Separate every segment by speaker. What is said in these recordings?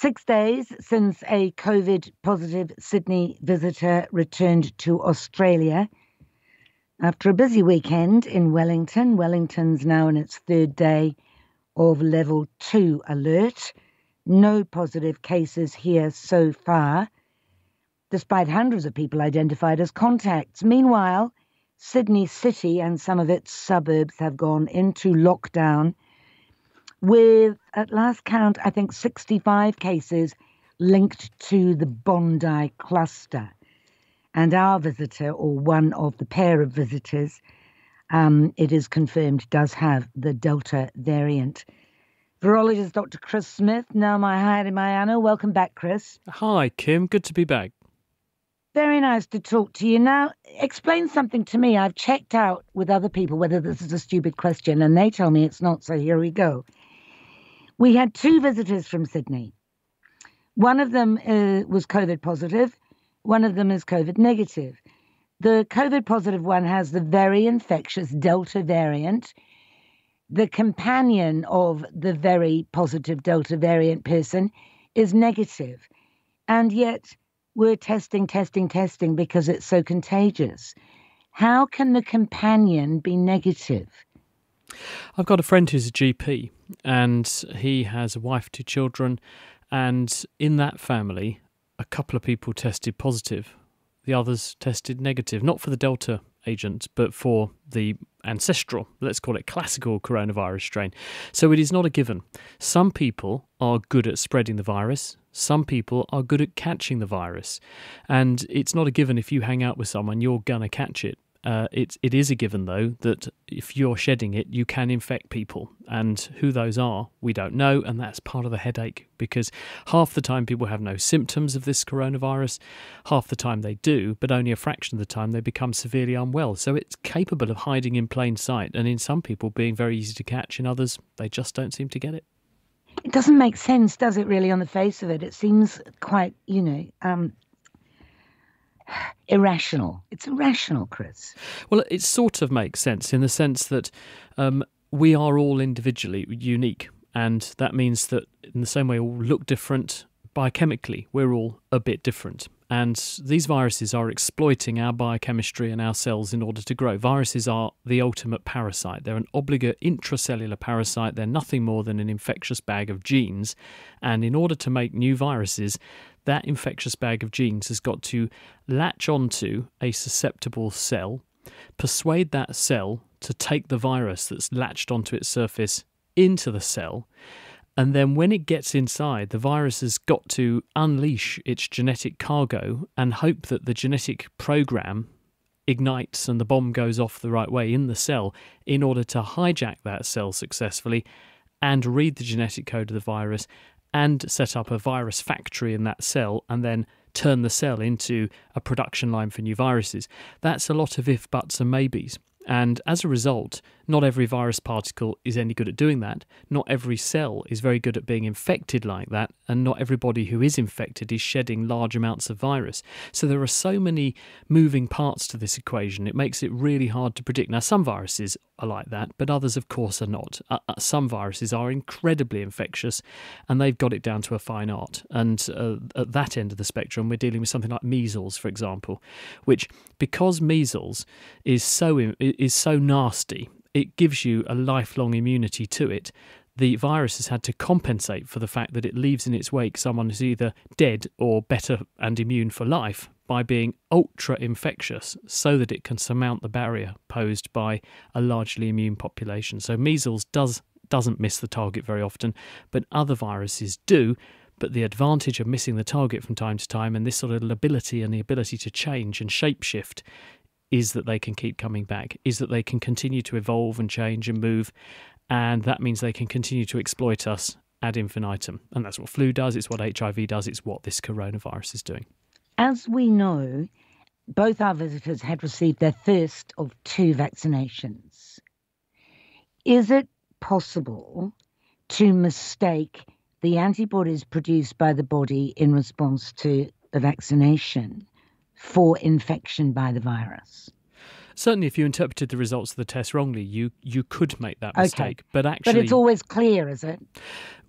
Speaker 1: 6 days since a COVID positive Sydney visitor returned to Australia after a busy weekend in Wellington. Wellington's now in its third day of level 2 alert. No positive cases here so far, despite hundreds of people identified as contacts. Meanwhile, Sydney City and some of its suburbs have gone into lockdown with, at last count, I think 65 cases linked to the Bondi cluster. And our visitor, or one of the pair of visitors, it is confirmed, does have the Delta variant. Virologist Dr. Chris Smith, now my Heidi Mayano. Welcome back, Chris.
Speaker 2: Hi, Kim. Good to be back.
Speaker 1: Very nice to talk to you. Now, explain something to me. I've checked out with other people whether this is a stupid question, and they tell me it's not, so here we go. We had 2 visitors from Sydney. One of them was COVID positive. One of them is COVID negative. The COVID positive one has the very infectious Delta variant. The companion of the very positive Delta variant person is negative. And yet we're testing because it's so contagious. How can the companion be negative?
Speaker 2: I've got a friend who's a GP, and he has a wife, 2 children, and in that family, a couple of people tested positive. The others tested negative, not for the Delta agent, but for the ancestral, let's call it classical coronavirus strain. So it is not a given. Some people are good at spreading the virus. Some people are good at catching the virus. And it's not a given if you hang out with someone, you're going to catch it. It is a given, though, that if you're shedding it, you can infect people. And who those are, we don't know. And that's part of the headache, because half the time people have no symptoms of this coronavirus. Half the time they do, but only a fraction of the time they become severely unwell. So it's capable of hiding in plain sight. And in some people being very easy to catch. In others, they just don't seem to get it.
Speaker 1: It doesn't make sense, does it, really, on the face of it? It seems quite, irrational. It's irrational, Chris.
Speaker 2: Well, it sort of makes sense in the sense that we are all individually unique, and that means that in the same way we all look different biochemically, we're all a bit different. And these viruses are exploiting our biochemistry and our cells in order to grow. Viruses are the ultimate parasite. They're an obligate intracellular parasite. They're nothing more than an infectious bag of genes. And in order to make new viruses, that infectious bag of genes has got to latch onto a susceptible cell, persuade that cell to take the virus that's latched onto its surface into the cell, and then when it gets inside, the virus has got to unleash its genetic cargo and hope that the genetic program ignites and the bomb goes off the right way in the cell in order to hijack that cell successfully and read the genetic code of the virus and set up a virus factory in that cell and then turn the cell into a production line for new viruses. That's a lot of if, buts and maybes. And as a result, not every virus particle is any good at doing that. Not every cell is very good at being infected like that. And not everybody who is infected is shedding large amounts of virus. So there are so many moving parts to this equation. It makes it really hard to predict. Now, some viruses are like that, but others, of course, are not. Some viruses are incredibly infectious, and they've got it down to a fine art. And at that end of the spectrum, we're dealing with something like measles, for example, which, because measles is so nasty, it gives you a lifelong immunity to it. The virus has had to compensate for the fact that it leaves in its wake someone who's either dead or better and immune for life by being ultra infectious so that it can surmount the barrier posed by a largely immune population. So measles doesn't miss the target very often, but other viruses do. But the advantage of missing the target from time to time and this sort of ability and the ability to change and shapeshift is that they can keep coming back, is that they can continue to evolve and change and move, and that means they can continue to exploit us ad infinitum. And that's what flu does, it's what HIV does, it's what this coronavirus is doing.
Speaker 1: As we know, both our visitors had received their first of 2 vaccinations. Is it possible to mistake the antibodies produced by the body in response to the vaccination for infection by the virus?
Speaker 2: Certainly, if you interpreted the results of the test wrongly, you could make that mistake.
Speaker 1: Okay.
Speaker 2: But actually,
Speaker 1: but it's always clear, is it?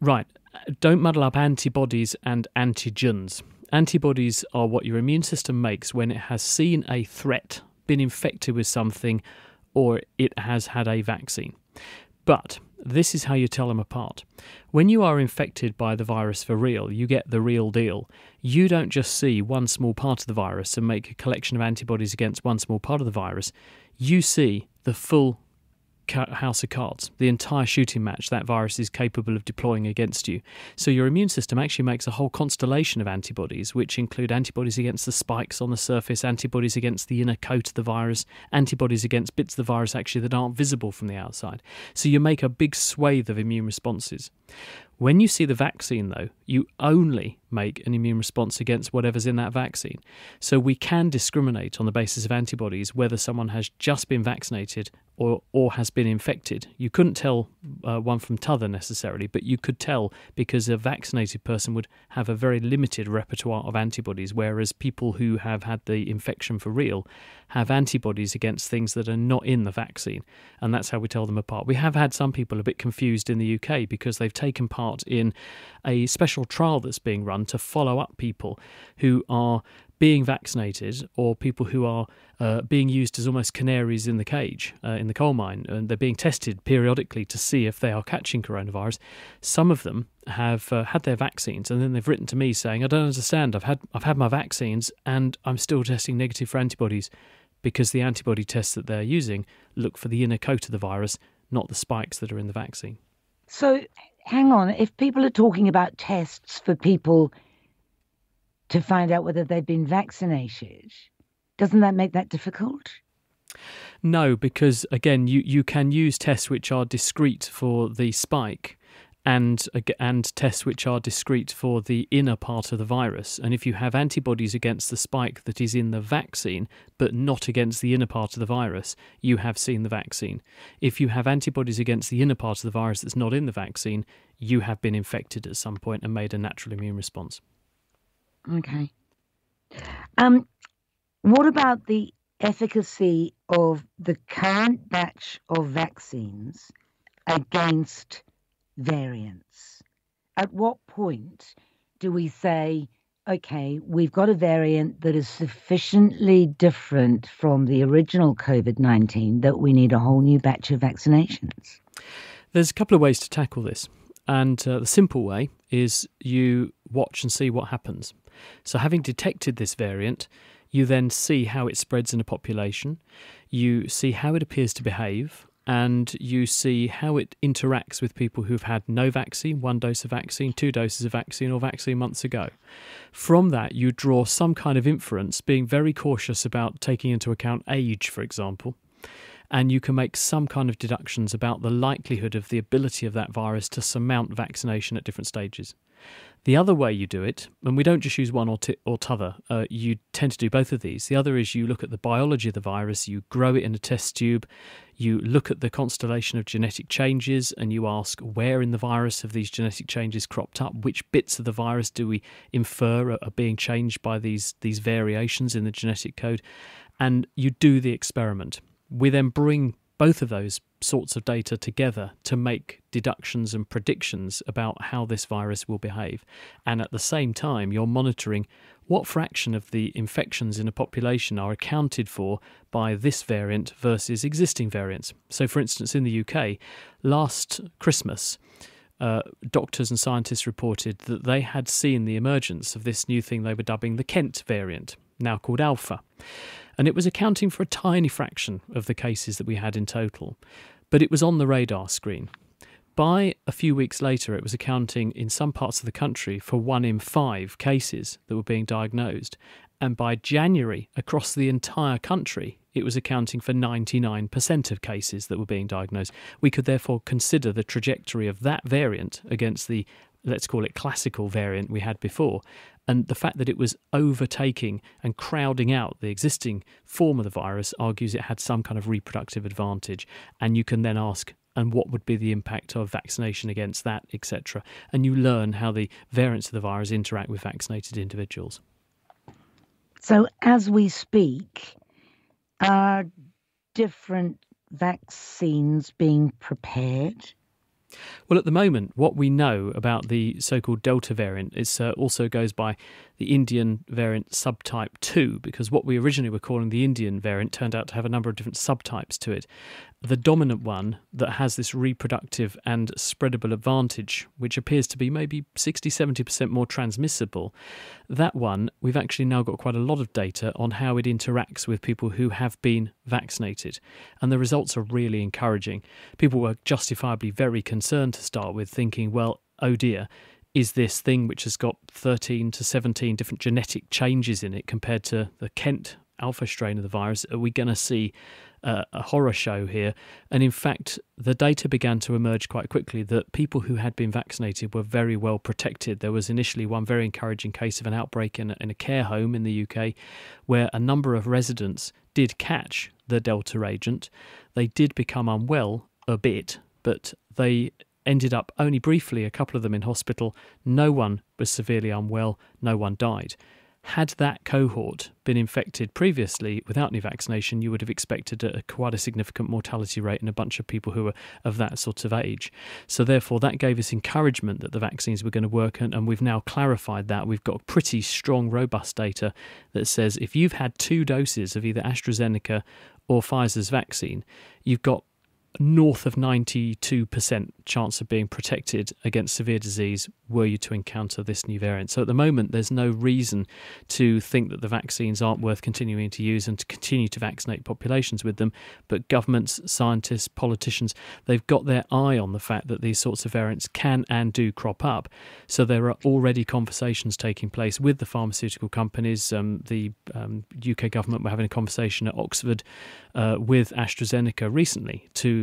Speaker 2: Right. Don't muddle up antibodies and antigens. Antibodies are what your immune system makes when it has seen a threat, been infected with something, or it has had a vaccine. But this is how you tell them apart. When you are infected by the virus for real, you get the real deal. You don't just see one small part of the virus and make a collection of antibodies against one small part of the virus. You see the full house of cards, the entire shooting match that virus is capable of deploying against you. So your immune system actually makes a whole constellation of antibodies, which include antibodies against the spikes on the surface, antibodies against the inner coat of the virus, antibodies against bits of the virus actually that aren't visible from the outside. So you make a big swathe of immune responses. When you see the vaccine, though, you only make an immune response against whatever's in that vaccine. So we can discriminate on the basis of antibodies whether someone has just been vaccinated or has been infected. You couldn't tell one from t'other necessarily, but you could tell because a vaccinated person would have a very limited repertoire of antibodies, whereas people who have had the infection for real have antibodies against things that are not in the vaccine. And that's how we tell them apart. We have had some people a bit confused in the UK because they've taken part in a special trial that's being run to follow up people who are being vaccinated or people who are being used as almost canaries in the cage, in the coal mine, and they're being tested periodically to see if they are catching coronavirus. Some of them have had their vaccines, and then they've written to me saying, "I don't understand. I've had my vaccines, and I'm still testing negative for antibodies because the antibody tests that they're using look for the inner coat of the virus, not the spikes that are in the vaccine."
Speaker 1: So, hang on. If people are talking about tests for people to find out whether they've been vaccinated, doesn't that make that difficult?
Speaker 2: No, because again, you can use tests which are discrete for the spike and tests which are discrete for the inner part of the virus. And if you have antibodies against the spike that is in the vaccine, but not against the inner part of the virus, you have seen the vaccine. If you have antibodies against the inner part of the virus that's not in the vaccine, you have been infected at some point and made a natural immune response.
Speaker 1: Okay. What about the efficacy of the current batch of vaccines against variants? At what point do we say, okay, we've got a variant that is sufficiently different from the original COVID-19 that we need a whole new batch of vaccinations?
Speaker 2: There's a couple of ways to tackle this. And the simple way is you watch and see what happens. So having detected this variant, you then see how it spreads in a population, you see how it appears to behave, and you see how it interacts with people who've had no vaccine, 1 dose of vaccine, 2 doses of vaccine, or vaccine months ago. From that, you draw some kind of inference, being very cautious about taking into account age, for example. And you can make some kind of deductions about the likelihood of the ability of that virus to surmount vaccination at different stages. The other way you do it, and we don't just use one or t'other, you tend to do both of these. The other is you look at the biology of the virus, you grow it in a test tube, you look at the constellation of genetic changes, and you ask where in the virus have these genetic changes cropped up, which bits of the virus do we infer are being changed by these variations in the genetic code, and you do the experiment. We then bring both of those sorts of data together to make deductions and predictions about how this virus will behave. And at the same time, you're monitoring what fraction of the infections in a population are accounted for by this variant versus existing variants. So, for instance, in the UK, last Christmas, doctors and scientists reported that they had seen the emergence of this new thing they were dubbing the Kent variant, now called Alpha. And it was accounting for a tiny fraction of the cases that we had in total, but it was on the radar screen. By a few weeks later, it was accounting in some parts of the country for 1 in 5 cases that were being diagnosed. And by January, across the entire country, it was accounting for 99% of cases that were being diagnosed. We could therefore consider the trajectory of that variant against the, let's call it, classical variant we had before. And the fact that it was overtaking and crowding out the existing form of the virus argues it had some kind of reproductive advantage. And you can then ask, and what would be the impact of vaccination against that, etc. And you learn how the variants of the virus interact with vaccinated individuals.
Speaker 1: So as we speak, are different vaccines being prepared?
Speaker 2: Well, at the moment, what we know about the so-called Delta variant is also goes by the Indian variant subtype 2, because what we originally were calling the Indian variant turned out to have a number of different subtypes to it. The dominant one that has this reproductive and spreadable advantage, which appears to be maybe 60-70% more transmissible, that one, we've actually now got quite a lot of data on how it interacts with people who have been vaccinated. And the results are really encouraging. People were justifiably very concerned to start with, thinking, well, oh dear, is this thing which has got 13 to 17 different genetic changes in it compared to the Kent alpha strain of the virus, are we going to see a horror show here? And in fact, the data began to emerge quite quickly that people who had been vaccinated were very well protected. There was initially one very encouraging case of an outbreak in a care home in the UK where a number of residents did catch the Delta agent. They did become unwell a bit, but they ended up only briefly, a couple of them in hospital. No one was severely unwell, no one died. Had that cohort been infected previously without any vaccination, you would have expected quite a significant mortality rate in a bunch of people who were of that sort of age. So therefore, that gave us encouragement that the vaccines were going to work, and we've now clarified that. We've got pretty strong, robust data that says if you've had 2 doses of either AstraZeneca or Pfizer's vaccine, you've got north of 92% chance of being protected against severe disease were you to encounter this new variant. So at the moment, there's no reason to think that the vaccines aren't worth continuing to use and to continue to vaccinate populations with them. But governments, scientists, politicians, they've got their eye on the fact that these sorts of variants can and do crop up. So there are already conversations taking place with the pharmaceutical companies. The UK government were having a conversation at Oxford with AstraZeneca recently to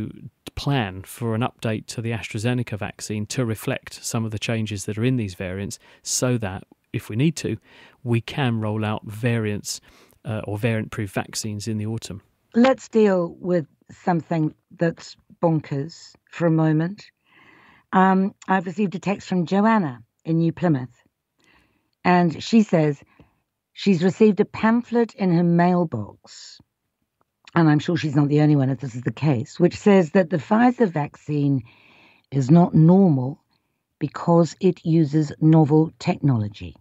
Speaker 2: plan for an update to the AstraZeneca vaccine to reflect some of the changes that are in these variants, so that, if we need to, we can roll out variants or variant-proof vaccines in the autumn.
Speaker 1: Let's deal with something that's bonkers for a moment. I've received a text from Joanna in New Plymouth, and she says she's received a pamphlet in her mailbox, and I'm sure she's not the only one if this is the case, which says that the Pfizer vaccine is not normal because it uses novel technology.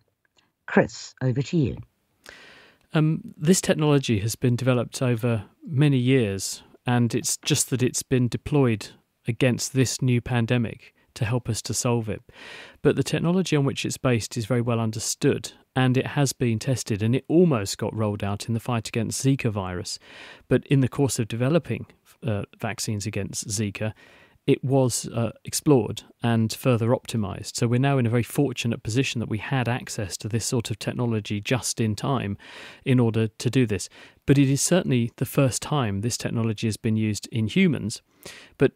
Speaker 1: Chris, over to you.
Speaker 2: This technology has been developed over many years, and it's just that it's been deployed against this new pandemic to help us to solve it. But the technology on which it's based is very well understood, and it has been tested, and it almost got rolled out in the fight against Zika virus. But in the course of developing vaccines against Zika, it was explored and further optimized. So we're now in a very fortunate position that we had access to this sort of technology just in time in order to do this. But it is certainly the first time this technology has been used in humans. But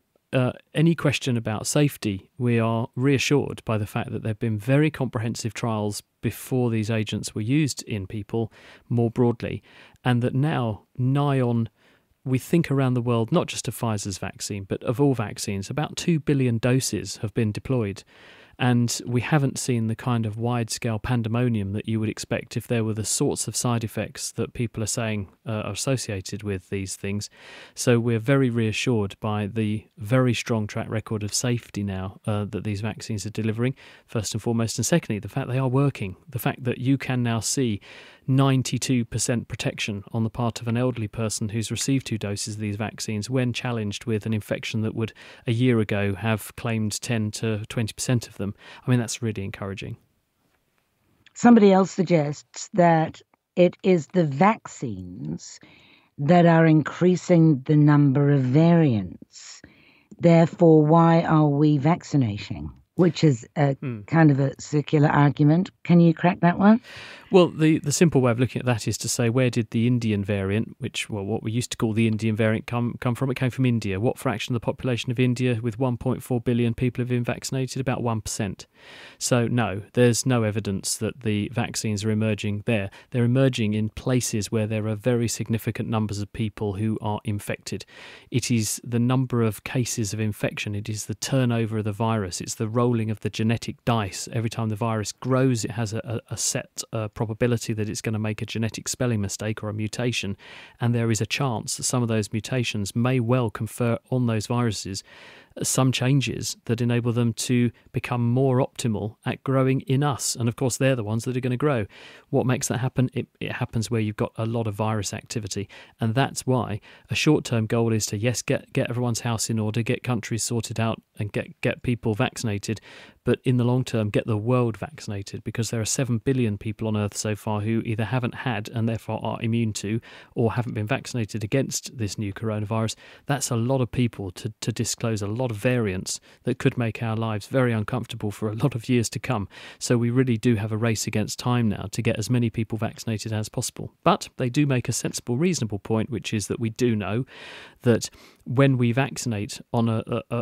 Speaker 2: any question about safety, we are reassured by the fact that there have been very comprehensive trials before these agents were used in people more broadly, and that now, nigh on, we think around the world, not just of Pfizer's vaccine, but of all vaccines, about 2 billion doses have been deployed. And we haven't seen the kind of wide-scale pandemonium that you would expect if there were the sorts of side effects that people are saying are associated with these things. So we're very reassured by the very strong track record of safety now that these vaccines are delivering, first and foremost. And secondly, the fact they are working, the fact that you can now see 92% protection on the part of an elderly person who's received 2 doses of these vaccines when challenged with an infection that would a year ago have claimed 10 to 20% of them. I mean, that's really encouraging.
Speaker 1: Somebody else suggests that it is the vaccines that are increasing the number of variants. Therefore, why are we vaccinating? Which is a kind of a circular argument. Can you crack that one?
Speaker 2: Well, the simple way of looking at that is to say, where did the Indian variant, which, well, what we used to call the Indian variant, come from? It came from India. What fraction of the population of India, with 1.4 billion people, have been vaccinated? About 1%. So, no, there's no evidence that the vaccines are emerging there. They're emerging in places where there are very significant numbers of people who are infected. It is the number of cases of infection. It is the turnover of the virus. It's the rolling of the genetic dice. Every time the virus grows, it has a set probability that it's going to make a genetic spelling mistake or a mutation, and there is a chance that some of those mutations may well confer on those viruses some changes that enable them to become more optimal at growing in us. And of course, they're the ones that are going to grow. What makes that happen? It happens where you've got a lot of virus activity. And that's why a short-term goal is to, yes, get everyone's house in order, get countries sorted out and get people vaccinated. But in the long term, get the world vaccinated, because there are 7 billion people on Earth so far who either haven't had and therefore are immune to, or haven't been vaccinated against this new coronavirus. That's a lot of people to disclose, a lot of variants that could make our lives very uncomfortable for a lot of years to come. So we really do have a race against time now to get as many people vaccinated as possible. But they do make a sensible, reasonable point, which is that we do know that when we vaccinate on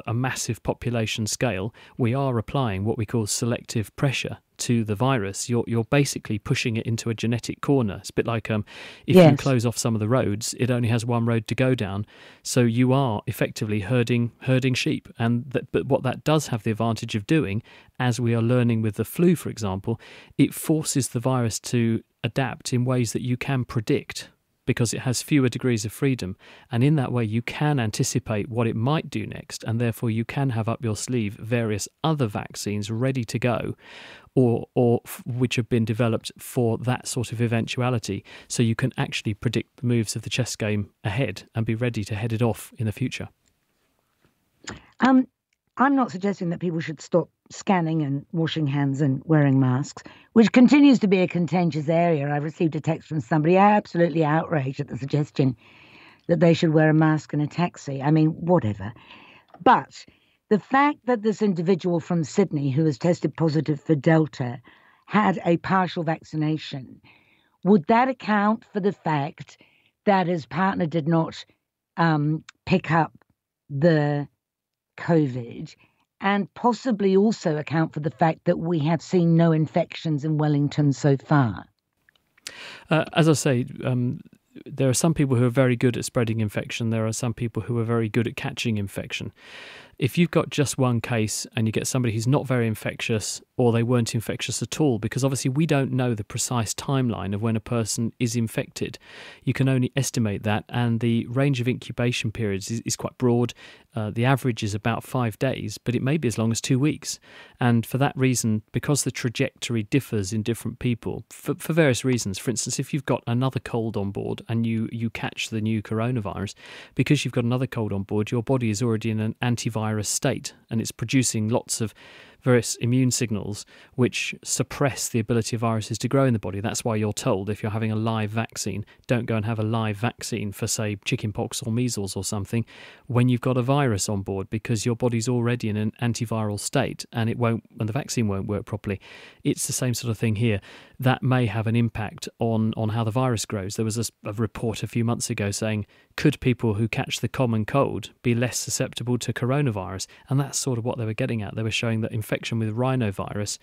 Speaker 2: a massive population scale, we are applying what we call selective pressure to the virus. You're basically pushing it into a genetic corner. It's a bit like if you close off some of the roads, it only has one road to go down. So you are effectively herding sheep. But what that does have the advantage of doing, as we are learning with the flu, for example, it forces the virus to adapt in ways that you can predict, because it has fewer degrees of freedom. And in that way, you can anticipate what it might do next, and therefore you can have up your sleeve various other vaccines ready to go, or which have been developed for that sort of eventuality. So you can actually predict the moves of the chess game ahead and be ready to head it off in the future.
Speaker 1: I'm not suggesting that people should stop scanning and washing hands and wearing masks, which continues to be a contentious area. I received a text from somebody absolutely outraged at the suggestion that they should wear a mask in a taxi. I mean, whatever. But the fact that this individual from Sydney who has tested positive for Delta had a partial vaccination, would that account for the fact that his partner did not pick up the COVID, and possibly also account for the fact that we have seen no infections in Wellington so far?
Speaker 2: As I say, there are some people who are very good at spreading infection. There are some people who are very good at catching infection. If you've got just one case and you get somebody who's not very infectious, or they weren't infectious at all, because obviously we don't know the precise timeline of when a person is infected. You can only estimate that, and the range of incubation periods is quite broad. The average is about 5 days, but it may be as long as 2 weeks. And for that reason, because the trajectory differs in different people, for various reasons, for instance, if you've got another cold on board and you catch the new coronavirus, because you've got another cold on board, your body is already in an antivirus state, and it's producing lots of various immune signals which suppress the ability of viruses to grow in the body. That's why you're told, if you're having a live vaccine, don't go and have a live vaccine for, say, chickenpox or measles or something when you've got a virus on board, because your body's already in an antiviral state and the vaccine won't work properly. It's the same sort of thing here. That may have an impact on how the virus grows. There was a report a few months ago saying, could people who catch the common cold be less susceptible to coronavirus? And that's sort of what they were getting at. They were showing that infection with rhinovirus,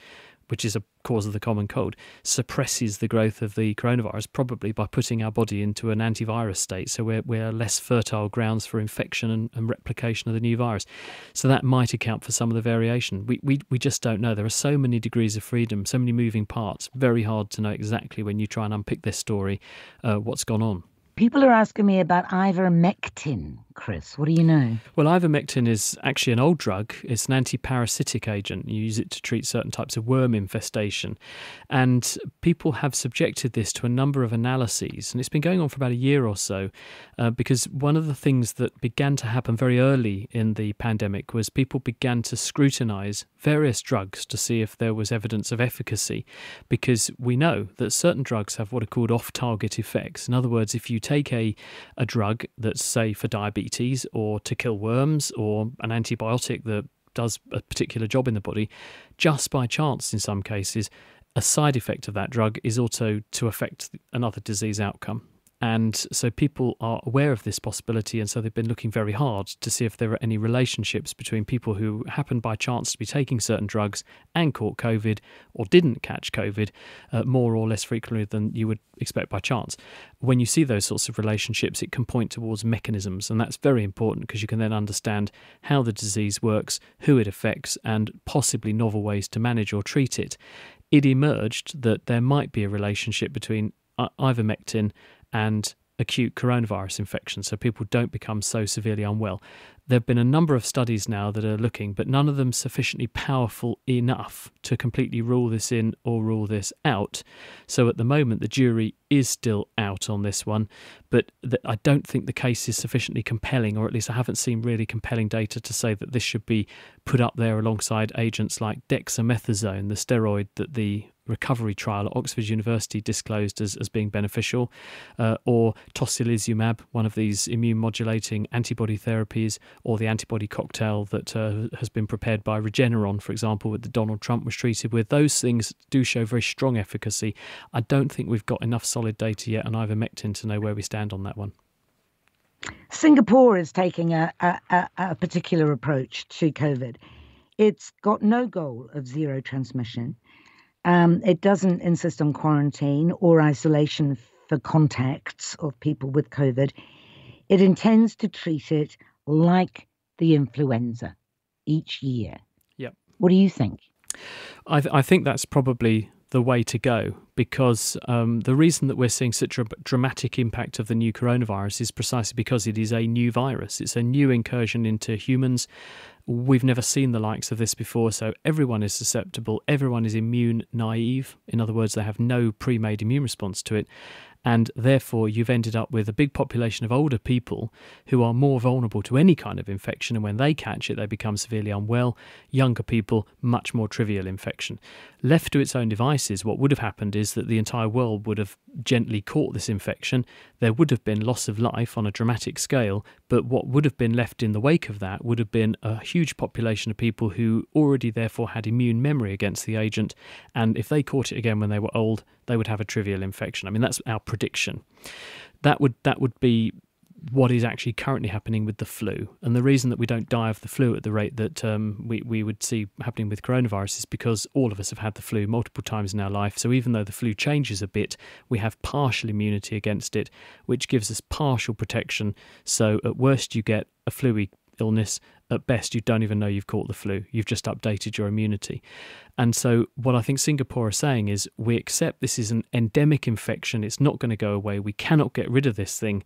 Speaker 2: which is a cause of the common cold, suppresses the growth of the coronavirus, probably by putting our body into an antivirus state. So we're less fertile grounds for infection and replication of the new virus. So that might account for some of the variation. We just don't know. There are so many degrees of freedom, so many moving parts. Very hard to know exactly, when you try and unpick this story, what's gone on.
Speaker 1: People are asking me about ivermectin, Chris. What do you know?
Speaker 2: Well, ivermectin is actually an old drug. It's an antiparasitic agent. You use it to treat certain types of worm infestation. And people have subjected this to a number of analyses. And it's been going on for about a year or so, because one of the things that began to happen very early in the pandemic was people began to scrutinise various drugs to see if there was evidence of efficacy, because we know that certain drugs have what are called off-target effects. In other words, if you take a drug that's, say, for diabetes or to kill worms, or an antibiotic that does a particular job in the body, just by chance in some cases, a side effect of that drug is also to affect another disease outcome. And so people are aware of this possibility, and so they've been looking very hard to see if there are any relationships between people who happen by chance to be taking certain drugs and caught COVID, or didn't catch COVID, more or less frequently than you would expect by chance. When you see those sorts of relationships, it can point towards mechanisms, and that's very important, because you can then understand how the disease works, who it affects, and possibly novel ways to manage or treat it. It emerged that there might be a relationship between ivermectin and acute coronavirus infection, so people don't become so severely unwell. There have been a number of studies now that are looking, but none of them sufficiently powerful enough to completely rule this in or rule this out. So at the moment, the jury is still out on this one, but I don't think the case is sufficiently compelling, or at least I haven't seen really compelling data to say that this should be put up there alongside agents like dexamethasone, the steroid that the recovery trial at Oxford University disclosed as being beneficial, or tocilizumab, one of these immune modulating antibody therapies, or the antibody cocktail that has been prepared by Regeneron, for example, that Donald Trump was treated with. Those things do show very strong efficacy. I don't think we've got enough solid data yet on ivermectin to know where we stand on that one.
Speaker 1: Singapore is taking a particular approach to COVID. It's got no goal of zero transmission. It doesn't insist on quarantine or isolation for contacts of people with COVID. It intends to treat it like the influenza each year.
Speaker 2: Yep.
Speaker 1: What do you think?
Speaker 2: I think that's probably the way to go, because the reason that we're seeing such a dramatic impact of the new coronavirus is precisely because it is a new virus. It's a new incursion into humans. We've never seen the likes of this before, so everyone is susceptible. Everyone is immune naive. In other words, they have no pre-made immune response to it. And therefore, you've ended up with a big population of older people who are more vulnerable to any kind of infection. And when they catch it, they become severely unwell. Younger people, much more trivial infection. Left to its own devices, what would have happened is that the entire world would have gently caught this infection. There would have been loss of life on a dramatic scale. But what would have been left in the wake of that would have been a huge population of people who already therefore had immune memory against the agent. And if they caught it again when they were old, they would have a trivial infection. I mean, that's our prediction. That would be what is actually currently happening with the flu. And the reason that we don't die of the flu at the rate that we would see happening with coronavirus is because all of us have had the flu multiple times in our life. So even though the flu changes a bit, we have partial immunity against it, which gives us partial protection. So at worst, you get a flu illness. At best, you don't even know you've caught the flu. You've just updated your immunity. And so what I think Singapore are saying is, we accept this is an endemic infection. It's not going to go away. We cannot get rid of this thing.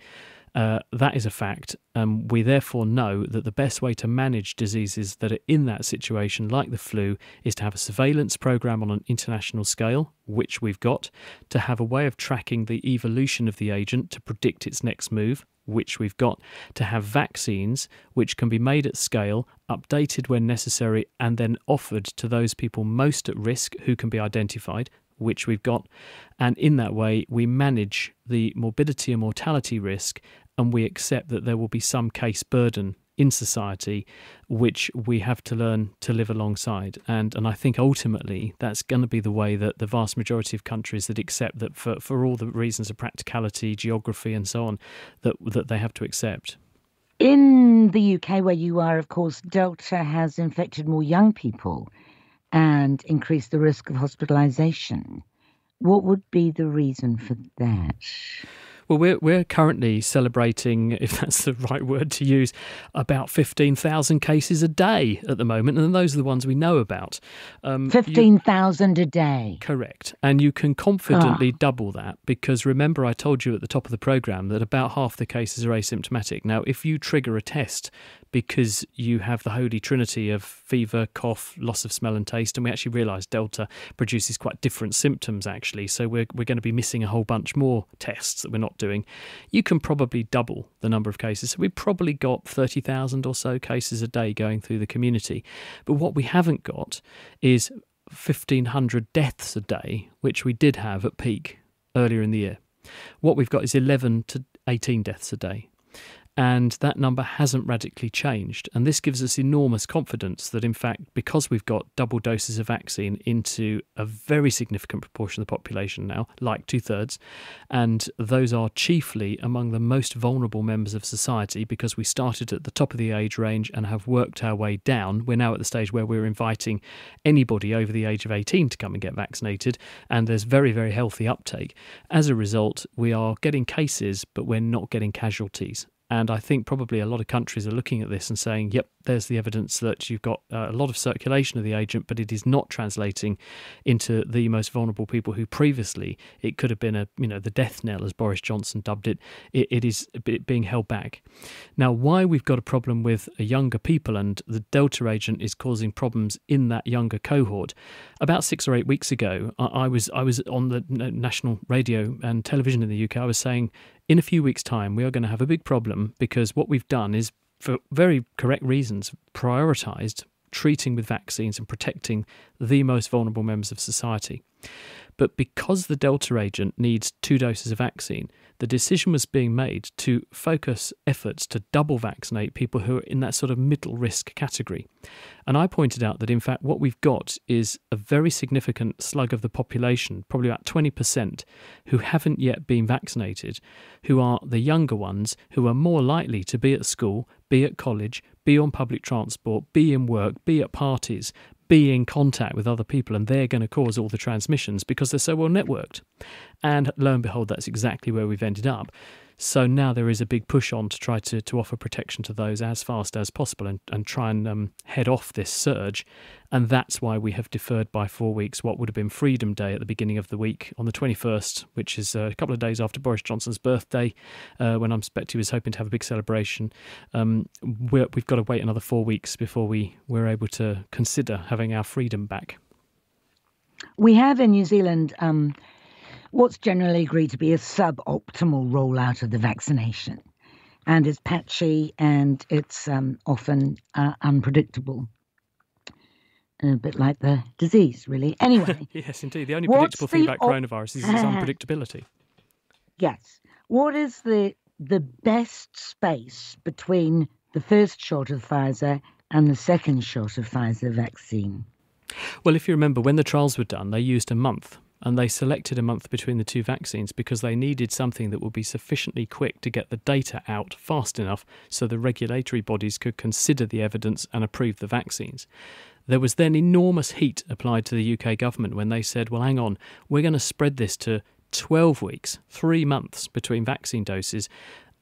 Speaker 2: That is a fact. We therefore know that the best way to manage diseases that are in that situation, like the flu, is to have a surveillance program on an international scale, which we've got, to have a way of tracking the evolution of the agent to predict its next move, which we've got, to have vaccines which can be made at scale, updated when necessary, and then offered to those people most at risk who can be identified, which we've got. And in that way, we manage the morbidity and mortality risk, and we accept that there will be some case burden in society, which we have to learn to live alongside. And I think ultimately that's going to be the way that the vast majority of countries that accept that for all the reasons of practicality, geography and so on, that they have to accept.
Speaker 1: In the UK, where you are, of course, Delta has infected more young people and increased the risk of hospitalisation. What would be the reason for that?
Speaker 2: Well, we're currently celebrating, if that's the right word to use, about 15,000 cases a day at the moment, and those are the ones we know about.
Speaker 1: 15,000 a day.
Speaker 2: Correct. And you can confidently double that, because remember I told you at the top of the programme that about half the cases are asymptomatic. Now, if you trigger a test because you have the holy trinity of fever, cough, loss of smell and taste, and we actually realise Delta produces quite different symptoms actually, so we're going to be missing a whole bunch more tests that we're not doing. You can probably double the number of cases. So we've probably got 30,000 or so cases a day going through the community. But what we haven't got is 1,500 deaths a day, which we did have at peak earlier in the year. What we've got is 11 to 18 deaths a day. And that number hasn't radically changed. And this gives us enormous confidence that, in fact, because we've got double doses of vaccine into a very significant proportion of the population now, like 2/3, and those are chiefly among the most vulnerable members of society, because we started at the top of the age range and have worked our way down. We're now at the stage where we're inviting anybody over the age of 18 to come and get vaccinated, and there's very, very healthy uptake. As a result, we are getting cases, but we're not getting casualties. And I think probably a lot of countries are looking at this and saying, yep, there's the evidence that you've got a lot of circulation of the agent, but it is not translating into the most vulnerable people who previously it could have been the death knell, as Boris Johnson dubbed it. It is being held back. Now, why we've got a problem with younger people and the Delta agent is causing problems in that younger cohort. About 6 or 8 weeks ago, I was on the national radio and television in the UK. I was saying, in a few weeks' time, we are going to have a big problem because what we've done is, for very correct reasons, prioritised treating with vaccines and protecting the most vulnerable members of society. But because the Delta agent needs 2 doses of vaccine, the decision was being made to focus efforts to double vaccinate people who are in that sort of middle risk category. And I pointed out that, in fact, what we've got is a very significant slug of the population, probably about 20%, who haven't yet been vaccinated, who are the younger ones, who are more likely to be at school, be at college, be on public transport, be in work, be at parties, be in contact with other people, and they're going to cause all the transmissions because they're so well networked. And lo and behold, that's exactly where we've ended up. So now there is a big push on to try to offer protection to those as fast as possible and try and head off this surge. And that's why we have deferred by 4 weeks what would have been Freedom Day at the beginning of the week on the 21st, which is a couple of days after Boris Johnson's birthday, when I expect he was hoping to have a big celebration. We've got to wait another 4 weeks before we're able to consider having our freedom back.
Speaker 1: We have in New Zealand what's generally agreed to be a suboptimal rollout of the vaccination. And it's patchy and it's often unpredictable. A bit like the disease, really. Anyway.
Speaker 2: Yes, indeed. The only predictable thing about coronavirus is its unpredictability.
Speaker 1: Yes. What is the best space between the first shot of Pfizer and the second shot of Pfizer vaccine?
Speaker 2: Well, if you remember, when the trials were done, they used a month. And they selected a month between the 2 vaccines because they needed something that would be sufficiently quick to get the data out fast enough so the regulatory bodies could consider the evidence and approve the vaccines. There was then enormous heat applied to the UK government when they said, well, hang on, we're going to spread this to 12 weeks, 3 months between vaccine doses.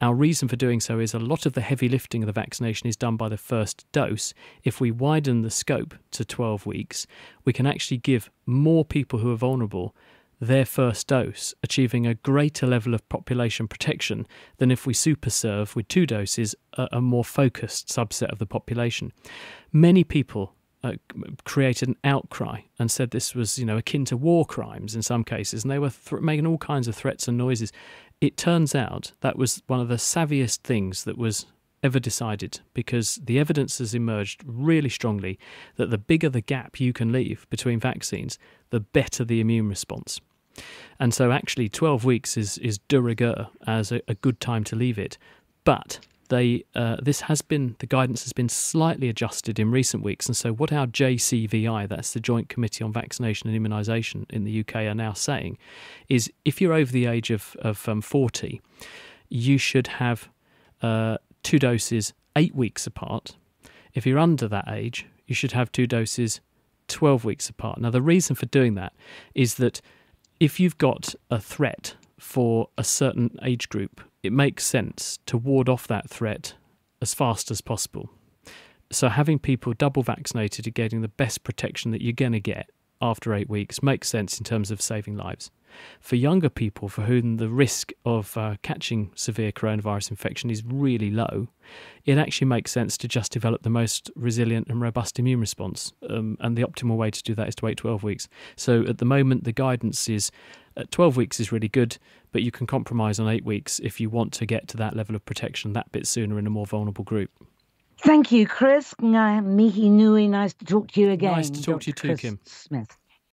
Speaker 2: Our reason for doing so is a lot of the heavy lifting of the vaccination is done by the first dose. If we widen the scope to 12 weeks, we can actually give more people who are vulnerable their first dose, achieving a greater level of population protection than if we super serve with 2 doses a more focused subset of the population. Many people created an outcry and said this was, akin to war crimes in some cases, and they were making all kinds of threats and noises. It turns out that was one of the savviest things that was ever decided, because the evidence has emerged really strongly that the bigger the gap you can leave between vaccines, the better the immune response. And so actually 12 weeks is de rigueur as a good time to leave it. But the guidance has been slightly adjusted in recent weeks. And so what our JCVI, that's the Joint Committee on Vaccination and Immunisation in the UK, are now saying is if you're over the age of 40, you should have 2 doses 8 weeks apart. If you're under that age, you should have 2 doses 12 weeks apart. Now, the reason for doing that is that if you've got a threat for a certain age group, it makes sense to ward off that threat as fast as possible. So having people double vaccinated and getting the best protection that you're going to get after 8 weeks makes sense in terms of saving lives. For younger people for whom the risk of catching severe coronavirus infection is really low, it actually makes sense to just develop the most resilient and robust immune response. And the optimal way to do that is to wait 12 weeks. So at the moment, the guidance is 12 weeks is really good, but you can compromise on 8 weeks if you want to get to that level of protection that bit sooner in a more vulnerable group.
Speaker 1: Thank you, Chris. Mihi nui, nice to talk to you again.
Speaker 2: Nice to talk to you too,
Speaker 1: Chris
Speaker 2: Kim.
Speaker 1: Smith.